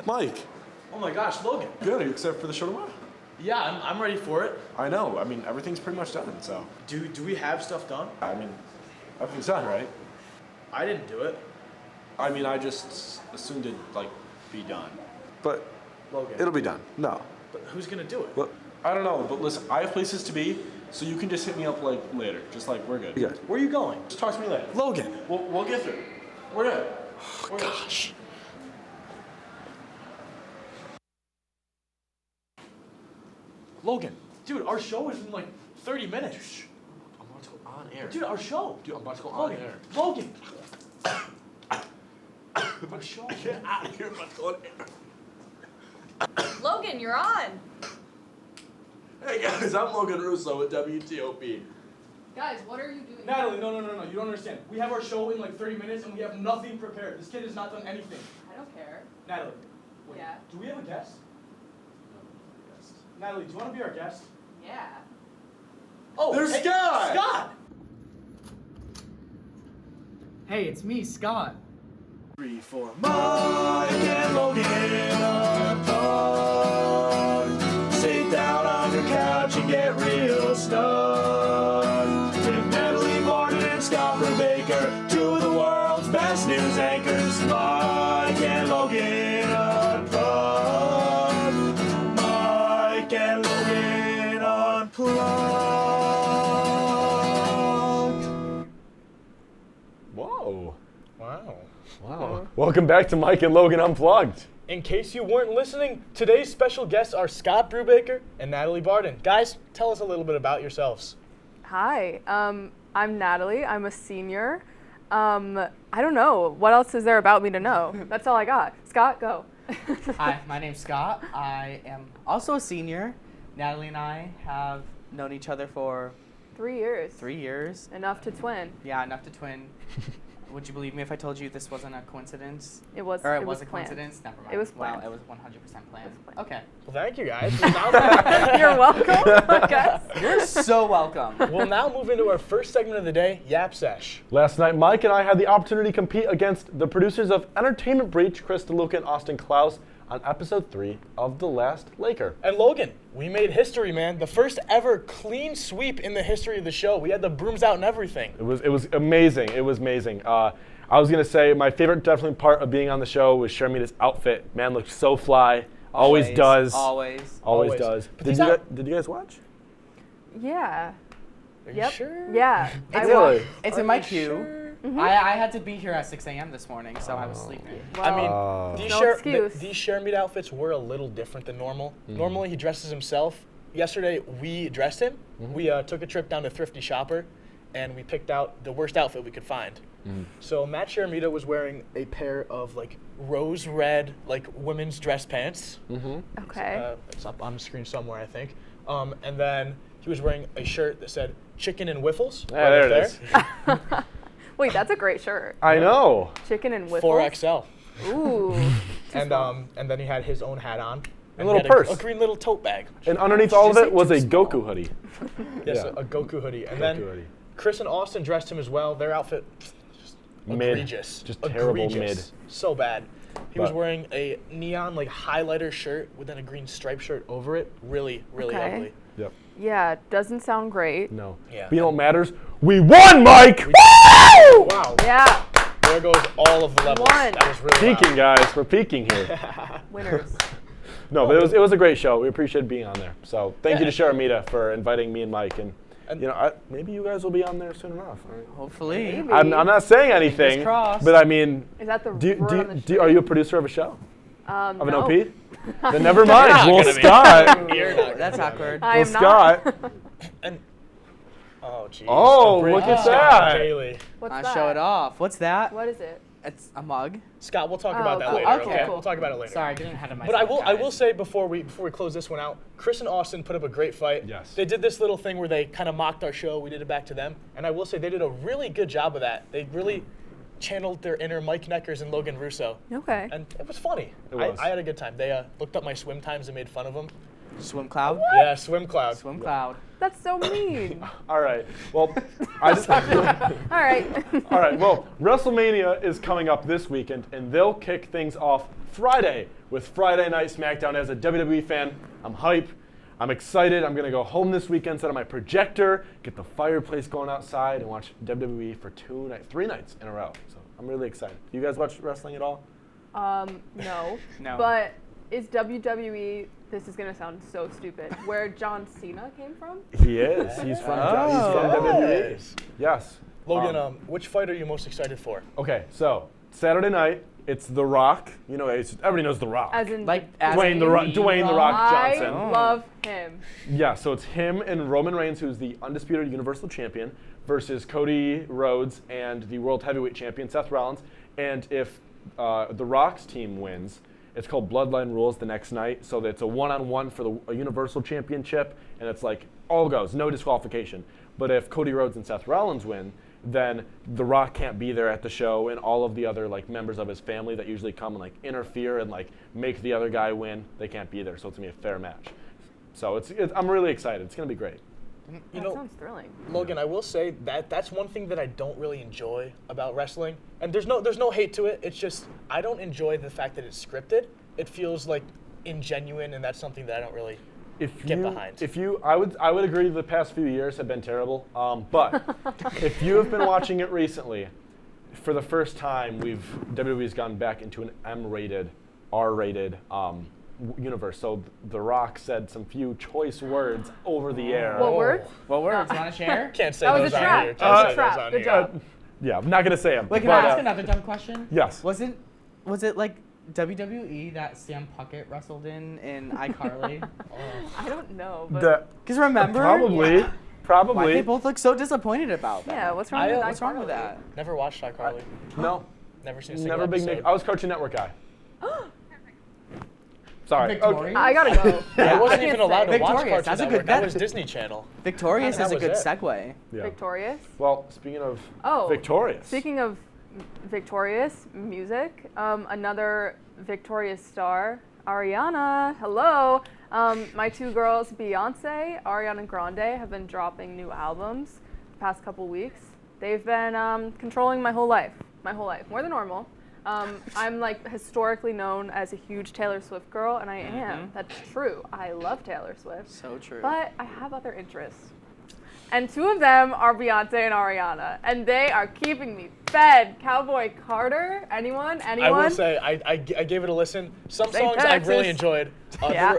Mike. Oh my gosh, Logan. Good. Are you excited for the show tomorrow? Yeah, I'm ready for it. I know. I mean, everything's pretty much done, so. Do we have stuff done? I mean, everything's done, right? I didn't do it. I mean, I just assumed it'd, be done. But Logan. it'll be done. No. But who's gonna do it? Well, I don't know, but listen, I have places to be, so you can just hit me up, later. Just, we're good. Good. Where are you going? Just talk to me later. Logan. We'll get through. We're good. Oh, gosh. Logan, dude, our show is in 30 minutes. I'm about to go on air. Dude, our show. Dude, I'm about to go on Logan. air. Logan. Our show. Get out of here. I'm about to go on air. Logan, you're on. Hey guys, I'm Logan Russo with WTOP. Guys, what are you doing? Natalie, no. You don't understand. We have our show in 30 minutes and we have nothing prepared. This kid has not done anything. I don't care. Natalie, wait. Yeah. Do we have a guest? Natalie, do you want to be our guest? Yeah. Oh, There's hey, Scott! Scott! Hey, it's me, Scott. 3, 4. Mike and Logan Unplugged. Sit down on your couch and get real snug. With Natalie Barton and Scott Brubaker, two of the world's best news anchors. Mike and Logan Unplugged. Mike and Logan Unplugged. Whoa. Wow. Wow. Welcome back to Mike and Logan Unplugged. In case you weren't listening, today's special guests are Scott Brubaker and Natalie Barton. Guys, tell us a little bit about yourselves. Hi, I'm Natalie. I'm a senior. I don't know. What else is there about me to know? That's all I got. Scott, go. Hi, my name's Scott. I am also a senior. Natalie and I have known each other for 3 years. 3 years. Enough to twin. Yeah, enough to twin. Would you believe me if I told you this wasn't a coincidence? It was. Or it was was a planned. coincidence? Never mind. It was Well, planned. it was 100% planned. Okay. Well, thank you guys. You're welcome, I guess. You're so welcome. We'll now move into our first segment of the day, Yap Sesh. Last night, Mike and I had the opportunity to compete against the producers of Entertainment Breach, Chris DeLuca and Austin Klaus, on episode 3 of The Last Laker. And Logan, we made history, man. The first ever clean sweep in the history of the show. We had the brooms out and everything. It was amazing. It was amazing. I was gonna say my favorite definitely part of being on the show was Sharmita's outfit. Man looked so fly. Always does. Always. Always does. But Did you guys watch? Yeah. Are Yep. you sure? Yeah. I Really? watched. It's in my queue. I had to be here at 6 a.m. this morning, so I was sleeping. I mean, No excuse. these Sharmita outfits were a little different than normal. Normally he dresses himself. Yesterday we dressed him. We took a trip down to Thrifty Shopper, and we picked out the worst outfit we could find. So Matt Sharmita was wearing a pair of rose red women's dress pants. Okay. It's up on the screen somewhere, I think. And then he was wearing a shirt that said "Chicken and Wiffles." Yeah, there it is. Wait, that's a great shirt. I know. Chicken and wiffles. 4XL. Ooh. And then he had his own hat on. And little he had purse. a green little tote bag. And underneath all of it was a Goku hoodie. Yes, Yeah. a Goku hoodie. And Goku then hoodie. Chris and Austin dressed him as well. Their outfit, just Mid. egregious. Just terrible Egregious. So bad. He was But- wearing a neon highlighter shirt with then a green striped shirt over it. Really, really Okay. ugly. Yep. Yeah, doesn't sound great. No. Yeah. But you know what matters? We won, Mike! Woo! Wow. Yeah. There goes all of the levels. Won. That was really Peaking, guys. We're peaking here. Winners. No, but it was a great show. We appreciated being on there. So thank you Yeah. to Sharmita for inviting me and Mike. And maybe you guys will be on there soon enough. Right? Hopefully. Maybe. I'm not saying anything, crossed. but I mean, Is that the word on the shirt? are you a producer of a show? Of an no. OP? Then never mind. not Well, gonna be. Scott. You're not That's gonna be. awkward. I Well, am not. Scott. And oh, jeez. Oh, A bridge look at to Scott that. Daly. What's I that? show it off. What's that? What is it? It's a mug. Scott, we'll talk about that cool. later. Okay, cool. We'll talk about it later. Sorry, getting ahead of But myself. I will say before we close this one out, Chris and Austin put up a great fight. Yes. They did this little thing where they kind of mocked our show. We did it back to them, and I will say they did a really good job of that. They really channeled their inner Mike Neckers and Logan Russo, Okay. and it was funny. It was. I had a good time. They looked up my swim times and made fun of them. Swim Cloud. Yeah, Swim Cloud. Swim Cloud. That's so mean. All right. Well, I just. All right. All right. Well, WrestleMania is coming up this weekend, and they'll kick things off Friday with Friday Night SmackDown. As a WWE fan, I'm hype. I'm excited. I'm gonna go home this weekend, set up my projector, get the fireplace going outside, and watch WWE for 3 nights in a row. So I'm really excited. Do you guys watch wrestling at all? No. No. But is WWE, this is going to sound so stupid, where John Cena came from? He is. He's from WWE. Yes. Yes. Logan, which fight are you most excited for? Okay, so Saturday night, it's The Rock. You know, everybody knows The Rock. As in Dwayne The Rock Johnson. I love him. Yeah, so it's him and Roman Reigns, who's the undisputed Universal Champion, versus Cody Rhodes and the World Heavyweight Champion, Seth Rollins. And if The Rock's team wins, it's called Bloodline Rules the next night. So it's a one-on-one for the Universal Championship, and it's like all goes, no disqualification. But if Cody Rhodes and Seth Rollins win, then The Rock can't be there at the show, and all of the other like members of his family that usually come and like interfere and like make the other guy win, they can't be there. So it's gonna be a fair match. So I'm really excited. It's gonna be great. That sounds thrilling. Logan, I will say that's one thing that I don't really enjoy about wrestling. And there's no hate to it. It's just I don't enjoy the fact that it's scripted. It feels like ingenuine, and that's something that I don't really get behind. I would agree the past few years have been terrible. But if you have been watching it recently, for the first time, WWE's gone back into an M-rated, R-rated universe. So The Rock said some few choice words over the air. What words? What words? You want to share? Can't say That those was a on trap. here. That was a Can't say trap. those on Good here. job. Yeah, I'm not gonna say them. Wait, can but, I ask another dumb question? Yes. Was it like WWE that Sam Puckett wrestled in iCarly? I don't know. But Because remember? Probably. Why Probably. they both look so disappointed about that? yeah, what's wrong with What's wrong with iCarly? that? Never watched iCarly. No. Never seen a single Never big episode. Nick. I was Cartoon Network guy. Sorry. Victorious? I gotta go. I wasn't can't even allowed say. to watch Victorious, Cartoon that's a Network. good That bet. was Disney Channel. Victorious That is a was good it. segue. Yeah. Victorious. Well, speaking of Oh. Victorious. Speaking of Victorious music, another Victorious star, Ariana. Hello. My two girls, Beyonce, Ariana Grande, have been dropping new albums the past couple weeks. They've been controlling my whole life, more than normal. I'm like historically known as a huge Taylor Swift girl, and I am. That's true. I love Taylor Swift. So true. But I have other interests. And two of them are Beyonce and Ariana, and they are keeping me fed. Cowboy Carter, anyone? I will say, I gave it a listen. Some St. songs I really Texas. enjoyed. Yeah.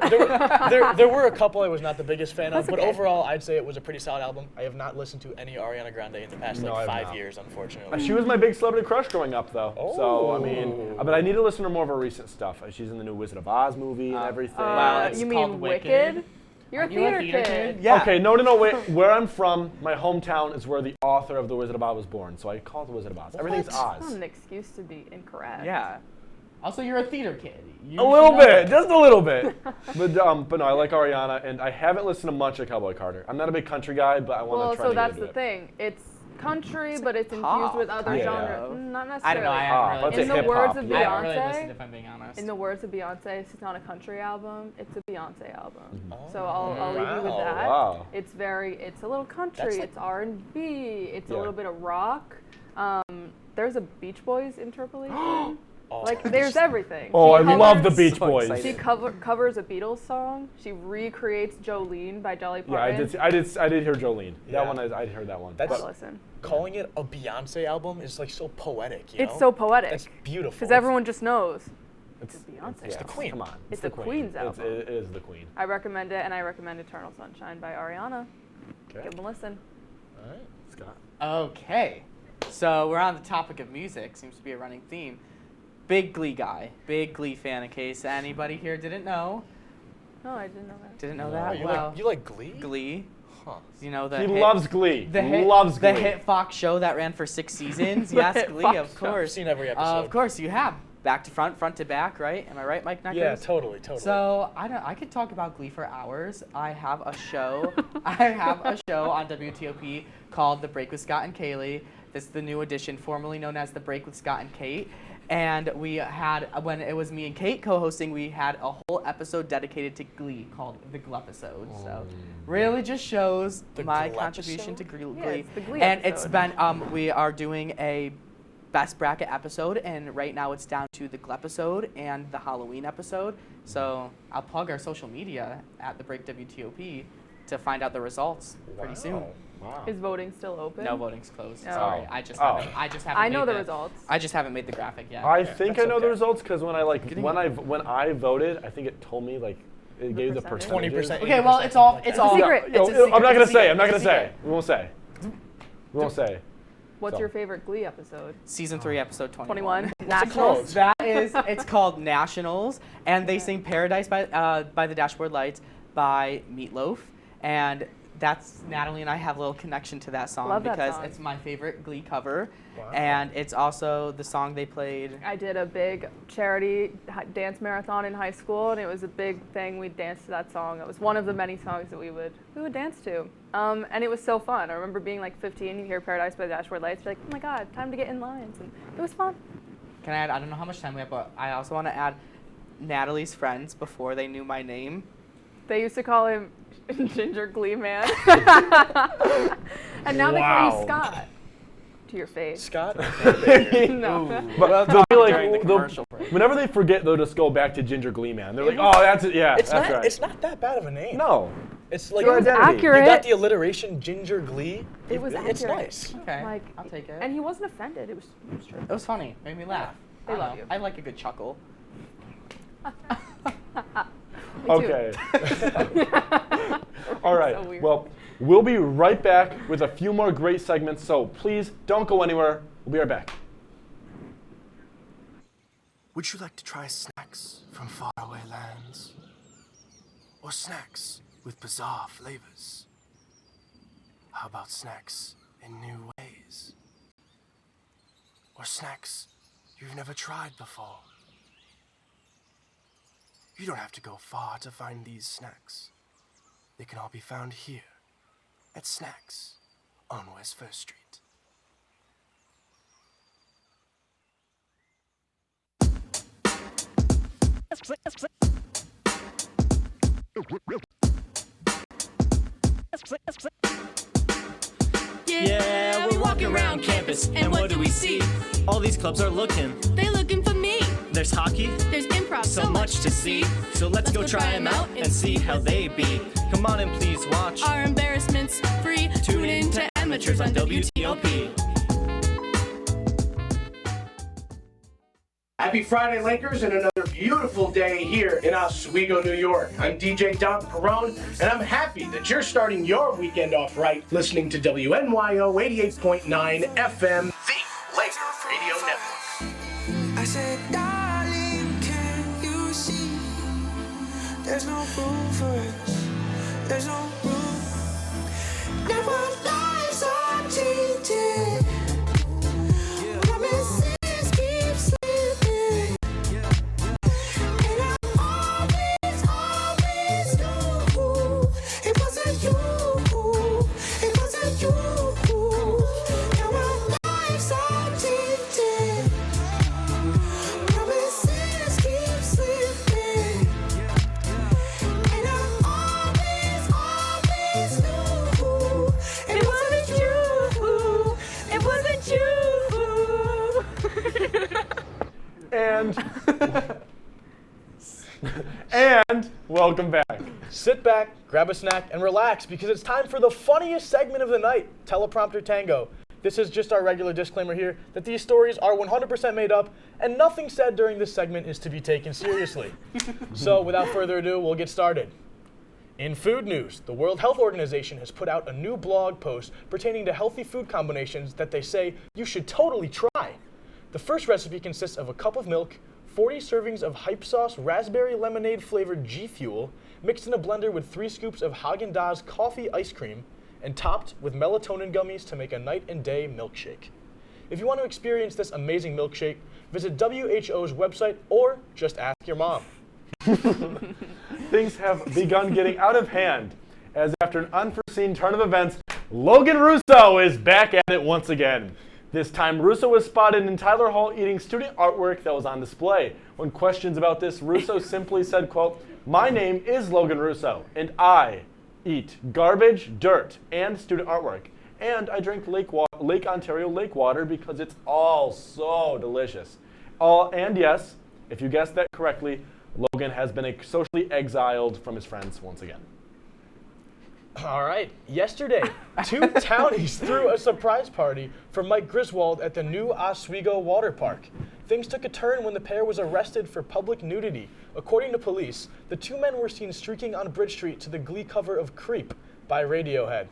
There were a couple I was not the biggest fan of, That's but okay. overall, I'd say it was a pretty solid album. I have not listened to any Ariana Grande in the past No, I have 5 not. years, unfortunately. She was my big celebrity crush growing up, though. So I mean, Oh. but I need to listen to more of her recent stuff. She's in the new Wizard of Oz movie and everything. Wow, it's you called mean Wicked? Wicked? You're a Are you a theater theater kid. kid? Yeah. Okay, no, wait. Where I'm from, my hometown is where the author of the Wizard of Oz was born, so I call it the Wizard of Oz. Everything's That's Oz. not an excuse to be incorrect. Yeah. Also, you're a theater kid. You A should little know bit, that. just a little bit. But no, I like Ariana, and I haven't listened to much of Cowboy Carter. I'm not a big country guy, but I want Well, to try so to get that's into the it. thing. It's country, but it's infused pop, with other kind genres. of. Not I necessarily. don't know. I Pop, haven't let's really say In the hip-hop, words of yeah. I haven't really Beyonce, listened, if I'm being honest. In the words of Beyonce, it's not a country album, it's a Beyonce album. Mm-hmm. So I'll leave you with Wow. that. Wow. It's a little country, That's like- it's R&B, it's a Yeah. little bit of rock. There's a Beach Boys interpolation. Oh. Like there's everything. Oh, She I love the covers- Beach So Boys. excited. She covers a Beatles song. She recreates Jolene by Dolly Yeah, Parton. I did hear Jolene. Yeah. That one, I'd heard that one. That's- But listen, Calling it a Beyonce album is like so poetic, you know? it's so poetic That's beautiful. because everyone just knows. It's Beyonce. It's the queen. Come on. It's the the queen. Queen's album. It is the queen. I recommend it, and I recommend Eternal Sunshine by Ariana. Okay. Give them a listen. All right. Scott. Okay. So we're on the topic of music. Seems to be a running theme. Big Glee guy. Big Glee fan, in case anybody here didn't know. No, I didn't know that. Didn't know Oh, that? you like Glee? Glee. Huh. You know the He hit- loves Glee. the hit, loves Glee. the hit Fox show that ran for 6 seasons. The yes, hit Glee, Fox of show. course. I've seen every episode. Of course, you have. back to front to back, right? Am I right, Mike Neckers? Yeah, totally. So I could talk about Glee for hours. I have a show. I have a show on WTOP called The Break with Scott and Kaylee. This is the new edition, formerly known as The Break with Scott and Kate. And we had, when it was me and Kate co-hosting, we had a whole episode dedicated to Glee called The Glepisode. So really just shows my contribution to Glee. Yeah, it's the Glee and it's episode. been, we are doing a best bracket episode, and right now it's down to the Glepisode and the Halloween episode. So I'll plug our social media at The Break WTOP to find out the results pretty soon. Wow. Is voting still open? No, voting's closed. Oh. Sorry, I just haven't. I know made the results. I just haven't made the graphic yet. I think That's I know the okay. results because when I voted, I think it told me like it gave the percentage? percentages. 20%. Okay, well, it's all. It's all. secret. It's a secret. I'm not gonna It's a say. I'm not secret. gonna It's a say. We won't say. We won't say. What's So. your favorite Glee episode? Season 3, episode 21. 21. Nationals. That is. It's called Nationals, and they sing "Paradise" by the Dashboard Lights by Meatloaf, and that's Natalie and I have a little connection to that song Love that because song. it's my favorite Glee cover, Wow. and it's also the song they played. I did a big charity dance marathon in high school, and it was a big thing. We danced to that song. It was one of the many songs that we would dance to, and it was so fun. I remember being like 15, you hear "Paradise" by the Dashboard Lights, you're like, oh my God, time to get in lines, and it was fun. Can I add? I don't know how much time we have, but I also want to add Natalie's friends before they knew my name. They used to call him Ginger Glee Man, and now they call Wow. you Scott. To your face. Scott? No. But they'll be during the like, commercial break. whenever they forget, they'll just go back to Ginger Glee Man. They're like, was- oh, that's it. Yeah, It's that's not. right. It's not that bad of a name. No. It's like your identity. You got Accurate. the alliteration Ginger Glee. It was It's accurate. nice. Okay, Like, I'll take it. And he wasn't offended. It was true. It was funny. Made me laugh. They I love know. you. I like a good chuckle. Me too. Okay. All right. So weird. Well, we'll be right back with a few more great segments. So please don't go anywhere. We'll be right back. Would you like to try snacks from faraway lands? Or snacks with bizarre flavors? How about snacks in new ways? Or snacks you've never tried before? You don't have to go far to find these snacks. They can all be found here at Snacks on West First Street. Yeah, we're walking around campus, and what do we see? All these clubs are looking. They looking for me. There's hockey, There's improv, so much to see. So let's go try them out and see how they be. Come on and please watch. Our embarrassments free. Tune in to Amateurs on WTOP. Happy Friday, Lakers, and another beautiful day here in Oswego, New York. I'm DJ Don Perone, and I'm happy that you're starting your weekend off right listening to WNYO 88.9 FM, the Laker Radio Network. I said, darling, can you see? There's no room for us. There's no room. Now our lives are changing. Promises keep slipping. And I always knew it wasn't you. It wasn't you. Now our lives are changing. Promises keep slipping, and I always knew it wasn't you. It wasn't you. And welcome back. Sit back, grab a snack, and relax because it's time for the funniest segment of the night, Teleprompter Tango. This is just our regular disclaimer here that these stories are 100% made up and nothing said during this segment is to be taken seriously. So without further ado, we'll get started. In food news, the World Health Organization has put out a new blog post pertaining to healthy food combinations that they say you should totally try. The first recipe consists of a cup of milk, 40 servings of Hype Sauce raspberry lemonade flavored G Fuel, mixed in a blender with 3 scoops of Haagen-Dazs coffee ice cream, and topped with melatonin gummies to make a night and day milkshake. If you want to experience this amazing milkshake, visit WHO's website or just ask your mom. Things have begun getting out of hand, as after an unforeseen turn of events, Logan Russo is back at it once again. This time, Russo was spotted in Tyler Hall eating student artwork that was on display. When questioned about this, Russo simply said, quote, "My name is Logan Russo, and I eat garbage, dirt, and student artwork. And I drink Lake Ontario lake water because it's all so delicious." And yes, if you guessed that correctly, Logan has been socially exiled from his friends once again. All right. Yesterday, two townies threw a surprise party for Mike Griswold at the new Oswego Water Park. Things took a turn when the pair was arrested for public nudity. According to police, the two men were seen streaking on Bridge Street to the Glee cover of Creep by Radiohead.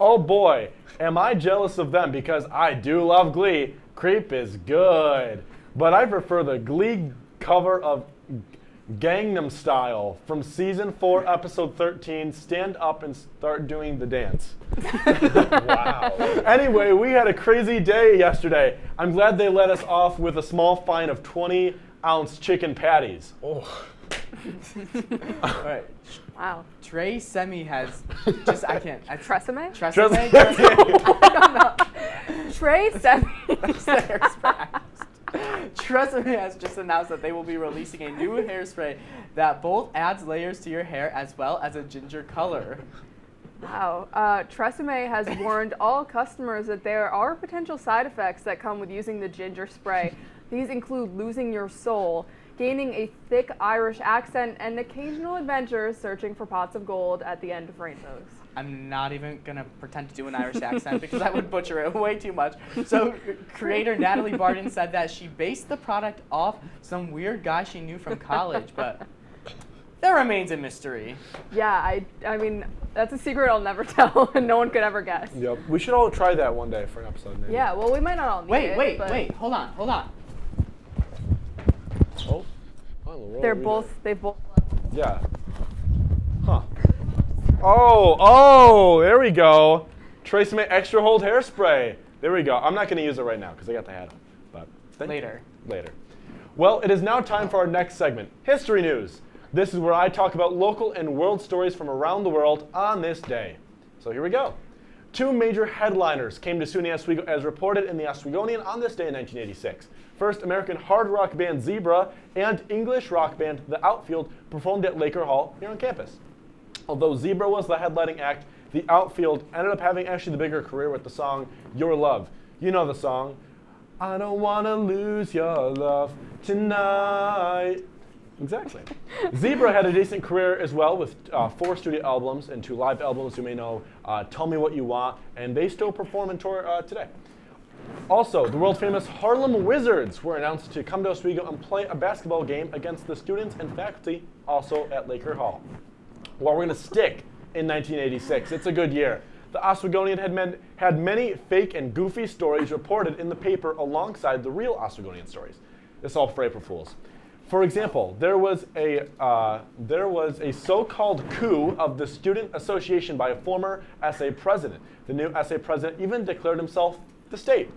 Oh boy, am I jealous of them because I do love Glee. Creep is good. But I prefer the Glee cover of Gangnam Style from season 4, episode 13, Stand Up and Start Doing the Dance. Wow. Anyway, we had a crazy day yesterday. I'm glad they let us off with a small fine of 20-ounce chicken patties. Oh. All right. Wow. Trey Semi has just, I can't. Tresemme? Tresemme? Trey Semi. Tresemme has just announced that they will be releasing a new hairspray that both adds layers to your hair as well as a ginger color. Wow. Tresemme has warned all customers that there are potential side effects that come with using the ginger spray. These include losing your soul, gaining a thick Irish accent, and occasional adventures searching for pots of gold at the end of rainbows. I'm not even going to pretend to do an Irish accent because I would butcher it way too much. So creator Natalie Barden said that she based the product off some weird guy she knew from college, but that remains a mystery. Yeah, I mean, that's a secret I'll never tell and no one could ever guess. Yep. We should all try that one day for an episode. Maybe. Yeah, well, we might not all need it. Wait, hold on. Oh. Oh, They've both. Yeah. Huh. Oh, there we go. Tresemme Extra Hold Hairspray. There we go. I'm not going to use it right now because I got the hat on. But Later. Well, it is now time for our next segment, History News. This is where I talk about local and world stories from around the world on this day. So here we go. Two major headliners came to SUNY Oswego as reported in the Oswegonian on this day in 1986. First, American hard rock band Zebra and English rock band The Outfield performed at Laker Hall here on campus. Although Zebra was the headlining act, The Outfield ended up having actually the bigger career with the song Your Love. You know the song. I don't want to lose your love tonight. Exactly. Zebra had a decent career as well with 4 studio albums and 2 live albums. You may know Tell Me What You Want, and they still perform and tour today. Also, the world-famous Harlem Wizards were announced to come to Oswego and play a basketball game against the students and faculty, also at Laker Hall. Well, we're going to stick in 1986. It's a good year. The Oswegonian had many fake and goofy stories reported in the paper alongside the real Oswegonian stories. This is all for April Fools. For example, there was a so-called coup of the Student Association by a former SA president. The new SA president even declared himself the state.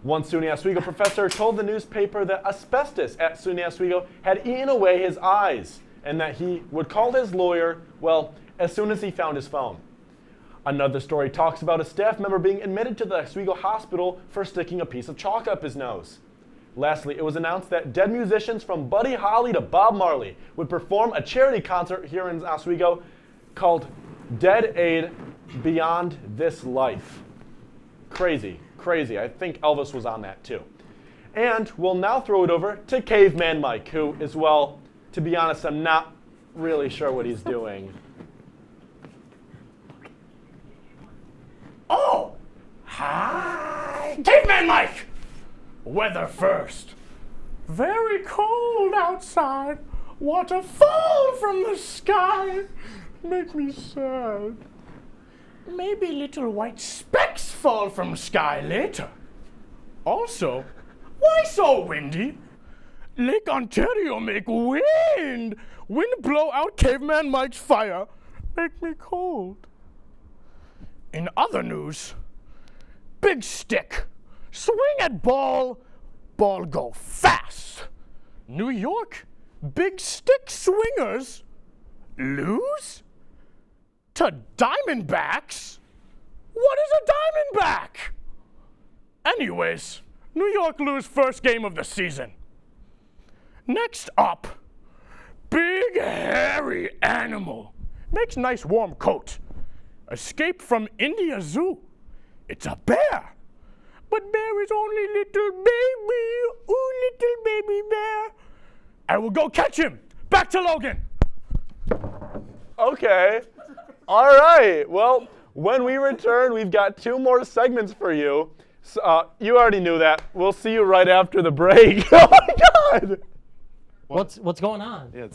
One SUNY Oswego professor told the newspaper that asbestos at SUNY Oswego had eaten away his eyes and that he would call his lawyer, well, as soon as he found his phone. Another story talks about a staff member being admitted to the Oswego hospital for sticking a piece of chalk up his nose. Lastly, it was announced that dead musicians from Buddy Holly to Bob Marley would perform a charity concert here in Oswego called Dead Aid Beyond This Life. Crazy, crazy. I think Elvis was on that too. And we'll now throw it over to Caveman Mike, who is, well, to be honest, I'm not really sure what he's doing. Oh! Hi! Caveman Mike! Weather first. Very cold outside. Water fall from the sky. Make me sad. Maybe little white specks fall from sky later. Also, why so windy? Lake Ontario make wind. Wind blow out Caveman Mike's fire. Make me cold. In other news, Big Stick swing at ball, ball go fast. New York, big stick swingers lose to Diamondbacks? What is a Diamondback? Anyways, New York lose first game of the season. Next up, big hairy animal. Makes nice warm coat. Escape from India Zoo. It's a bear. But bear is only little baby. Ooh, little baby bear. I will go catch him. Back to Logan. Okay. All right. Well, when we return, we've got 2 more segments for you. So, you already knew that. We'll see you right after the break. Oh my God. What's going on? Yeah,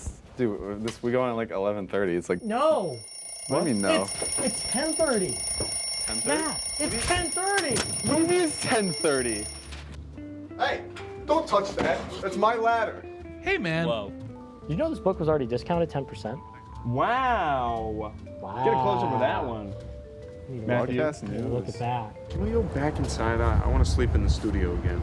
we go on at like 11:30. It's like No. What do you mean no? It's 10:30. 10:30? Yeah, it's 10:30. What do you mean it's 10:30? Hey, don't touch that. That's my ladder. Hey, man. Whoa. You know this book was already discounted 10%? Wow. Wow. Get a close up of that one. Matthew, Broadcast news. look at that. Can we go back inside? I want to sleep in the studio again.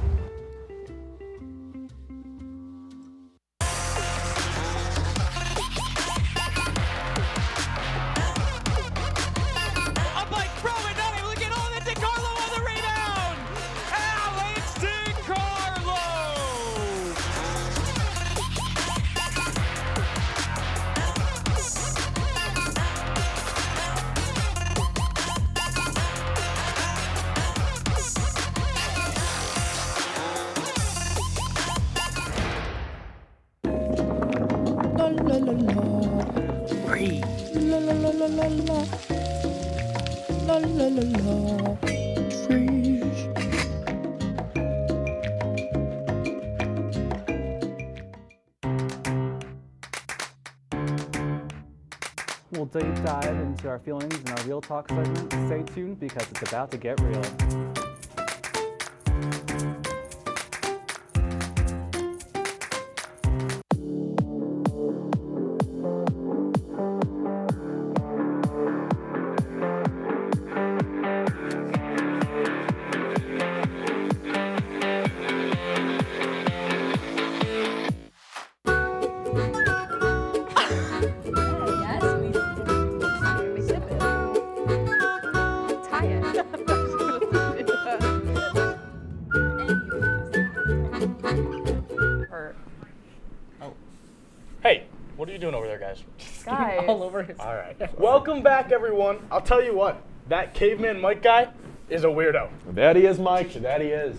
Up like Rowan, not able to get on it. DiCarlo on the rebound. Alex DiCarlo. We'll deep dive into our feelings in our Real Talk segment. Stay tuned because it's about to get real. Hey, what are you doing over there, guys? Guys. All over his. All right. Welcome back, everyone. I'll tell you what, that caveman Mike guy is a weirdo. That he is, Mike. That he is.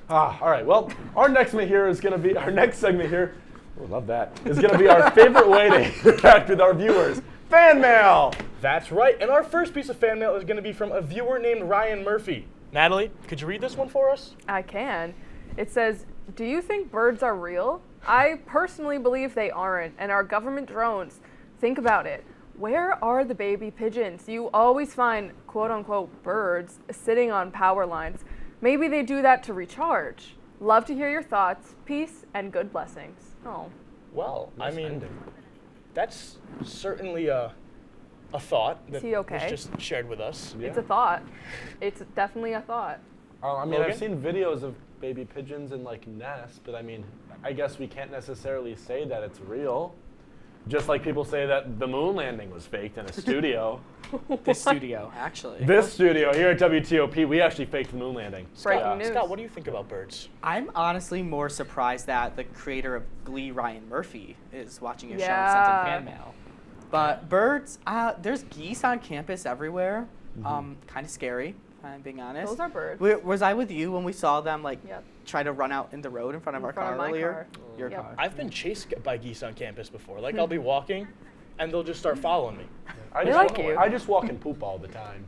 All right. Well, our next segment here is going to be Oh, love that. Is going to be our favorite way to interact with our viewers. Fan mail. That's right. And our first piece of fan mail is going to be from a viewer named Ryan Murphy. Natalie, could you read this one for us? I can. It says, do you think birds are real? I personally believe they aren't, and our government drones. Think about it. Where are the baby pigeons? You always find quote-unquote birds sitting on power lines. Maybe they do that to recharge. Love to hear your thoughts. Peace and good blessings. Oh. Well, I mean, that's certainly a thought that Is he okay? was just shared with us. It's a thought. It's definitely a thought. I mean, Logan? I've seen videos of baby pigeons in like nests, but I mean, I guess we can't necessarily say that it's real. Just like people say that the moon landing was faked in a studio. This studio, actually. This studio here at WTOP, we actually faked the moon landing. Breaking news. Scott, what do you think about birds? I'm honestly more surprised that the creator of Glee, Ryan Murphy, is watching your show and Yeah. sent in fan mail. But birds, there's geese on campus everywhere. Kind of scary, if I'm being honest. Those are birds. Was I with you when we saw them Yep. try to run out in the road in front of our front car of my earlier? car. Your Yep. car. I've been chased by geese on campus before. Like, I'll be walking, and they'll just start following me. I just walk and poop all the time.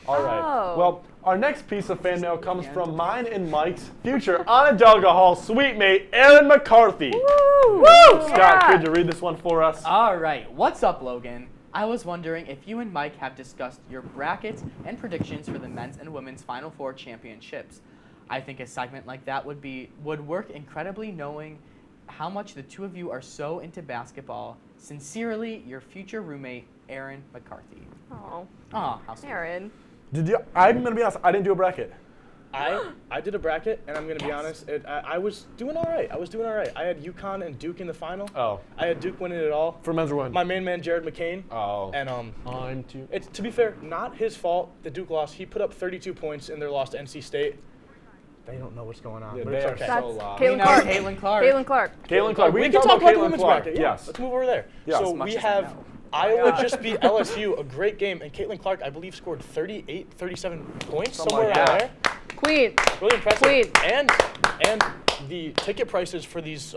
All right. Oh. Well, our next piece of fan mail comes from mine and Mike's future Onondaga Hall suite mate, Aaron McCarthy. Woo! Scott, Yeah. could you read this one for us? All right, what's up, Logan? I was wondering if you and Mike have discussed your brackets and predictions for the men's and women's Final Four championships. I think a segment like that would work incredibly, knowing how much the two of you are so into basketball. Sincerely, your future roommate, Aaron McCarthy. Oh. Oh, how sweet. Aaron. I'm gonna be honest. I didn't do a bracket. I did a bracket, and I'm gonna be honest. I was doing all right. I had UConn and Duke in the final. Oh. I had Duke winning it all. For men's or women? My main man, Jared McCain. Oh. And it's, to be fair, not his fault. The Duke lost. He put up 32 points in their loss to NC State. They don't know what's going on. Yeah, but they it's are okay. so loud. Caitlin Clark. Caitlin Clark. Caitlin Clark. Caitlin Clark. We can talk talk about the Caitlin women's Clark. bracket. Yes. Let's move over there. Yes. So As much we as I have know. Iowa just beat LSU, a great game, and Caitlin Clark, I believe, scored 38, 37 points, somewhere like around that. there. Queen. Really impressive. Queen. And the ticket prices for these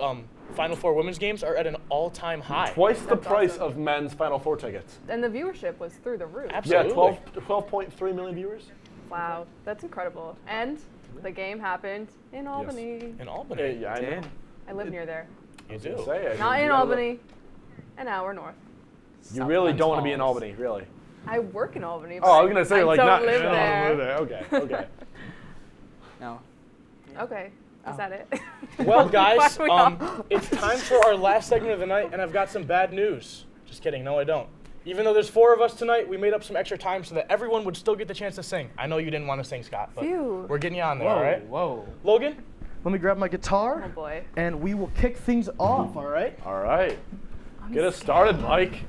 Final Four women's games are at an all-time high. Twice the price of men's Final Four tickets. And the viewership was through the roof. Absolutely. Yeah, 12.3 million viewers. Wow, that's incredible. And the game happened in Albany. In Albany. Yeah, I know. I live near there. You do. Not in Albany, an hour north. You really don't want to be in Albany, really. I work in Albany. Oh, I was gonna say like don't not. live I don't there. live there. Okay. No. Okay, is that it? Well, guys, Why we all- it's time for our last segment of the night, and I've got some bad news. Just kidding. No, I don't. Even though there's 4 of us tonight, we made up some extra time so that everyone would still get the chance to sing. I know you didn't want to sing, Scott, but Phew. we're getting you on there, Whoa, all right? whoa. Logan? Let me grab my guitar. Oh boy. And we will kick things off, all right? All right. Get us started, Mike.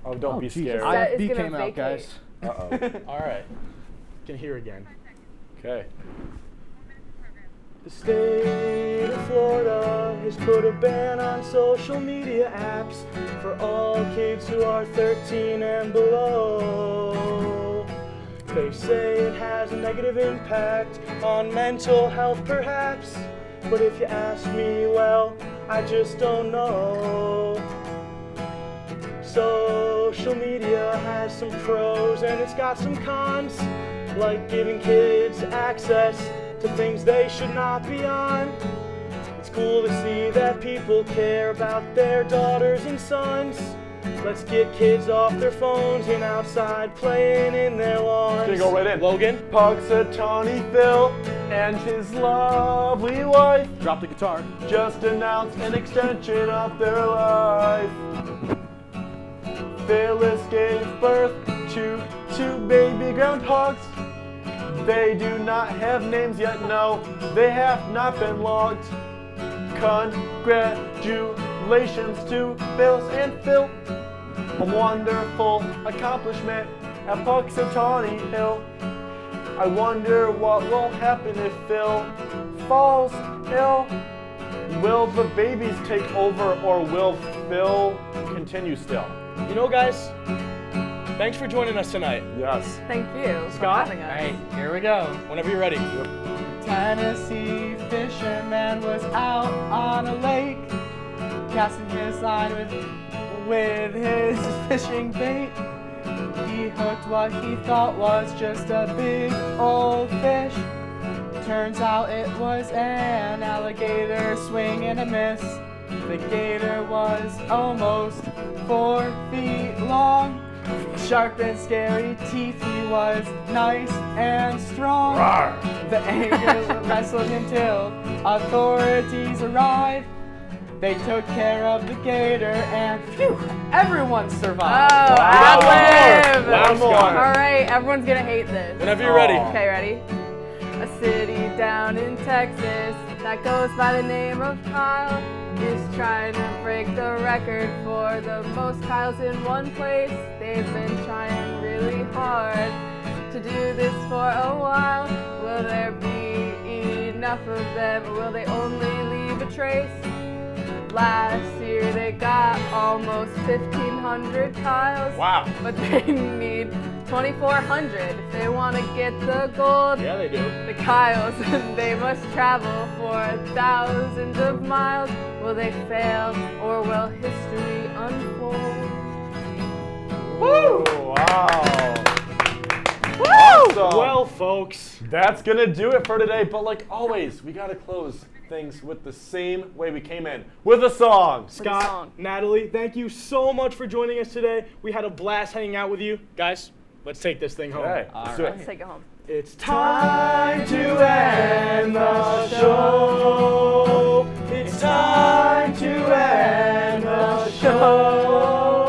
Oh, don't be Jesus. scared. IFB gonna came out, vacate. guys. Uh-oh. All right. Can hear again. Okay. The state of Florida has put a ban on social media apps for all kids who are 13 and below. They say it has a negative impact on mental health perhaps, but if you ask me, well, I just don't know. Social media has some pros and it's got some cons, like giving kids access to things they should not be on. It's cool to see that people care about their daughters and sons. Let's get kids off their phones and outside playing in their lawns. Gonna go right in. Logan? Punxsutawney Phil and his lovely wife Drop the guitar. just announced an extension of their life. Phyllis gave birth to 2 baby groundhogs. They do not have names yet, no, they have not been logged. Congratulations to Phyllis and Phil. A wonderful accomplishment at Punxsutawney Hill. I wonder what will happen if Phil falls ill. Will the babies take over or will Phil continue still? You know, guys, thanks for joining us tonight. Yes. Thank you Scott? for having us. Hey, here we go. Whenever you're ready. Tennessee fisherman was out on a lake, casting his line with his fishing bait. He hooked what he thought was just a big old fish. Turns out it was an alligator, swing and a miss. The gator was almost 4 feet long. Sharp and scary teeth, he was nice and strong. Rawr. The anger wrestled until authorities arrived. They took care of the gator and phew, everyone Oh, survived. ad-lib. One more. All right, everyone's gonna hate this. Whenever you're ready. Okay, ready? A city down in Texas that goes by the name of Kyle is trying to break the record for the most Kyles in one place. They've been trying really hard to do this for a while. Will there be enough of them, or will they only leave a trace? Last year they got almost 1,500 Kyles. Wow. But they need 2,400 if they want to get the gold. Yeah, they do. The Kyles, they must travel for thousands of miles. Will they fail or will history unfold? Woo! Wow. Woo! Awesome. Well, folks. That's gonna do it for today, but like always, we gotta close things with the same way we came in, with a song. Scott, Natalie, thank you so much for joining us today. We had a blast hanging out with you. Guys, let's take this thing home. Okay, let's do it. Let's take it home. It's time to end the show. It's time to end the show.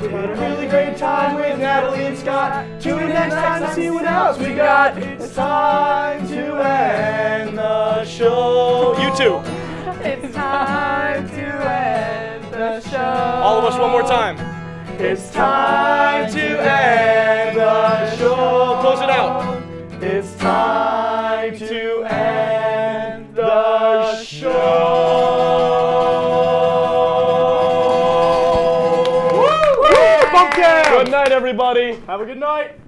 We had a really great time with Natalie and Scott. Tune in next time to see what else we got. It's time to end the show. You too. It's time to end the show. All of us one more time. It's time to end the show. Close it out. It's time to end the show. Good night, everybody. Have a good night.